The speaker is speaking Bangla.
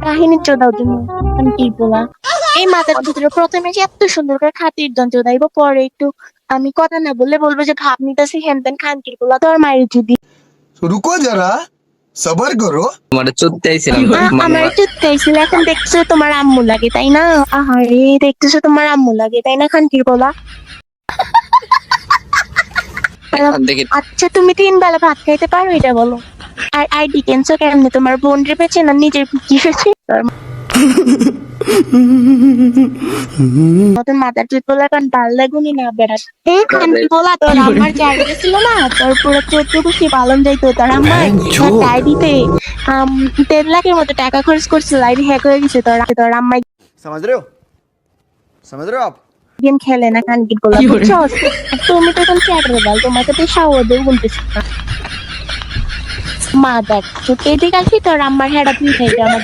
কাহিনী চোদাও তুমি। আমি কি বলা এই মাথার ভিতরে প্রথমে যে এত সুন্দর করে খাতির দন চোদাইবো, পরে একটু আমি কথা না বললে বলবো যে ভাব নিতেছি হেন তেন খানকির গুলা তোর মায়ের যদি रुको जरा सबर करो। তোমার চুদতে আইছিলাম মানে আমার চুত্তাইছিল, এখন দেখছো তোমার আম্মু লাগে তাই না? আহারে দেখতেছো তোমার আম্মু লাগে তাই না খানকির গোলা? এখন দেখি আচ্ছা তুমি 3 বেলা ভাত খাইতে পারো এটা বলো? আর আইডি কেনছো কেমনে? তোমার বোন রে পেছে না নিজের কি পেছে? তোর মাথার চুল বলা কারণ ভাল লাগুনি না বেড়াত খানকি বলা তোর আমার জায়গা ছিল না, তোর পুরো 14 বছর পালন যাইতো তোর আমার ডায়েরিতে 1.5 লাখের মতো টাকা খরচ করছিল, আইডি হ্যাক হয়ে গেছে তোর আম্মা समझ रहे हो आप? গেম খেলে না খানকির গোলা, বুঝছো? তুমি তো এখন চ্যাটার বল, তোমাকে তো সাওয়াদেও বলতেছি না। মা দেখ তো এদিকে আসি তোর আম্মার হেডা তুই খাইতে আমার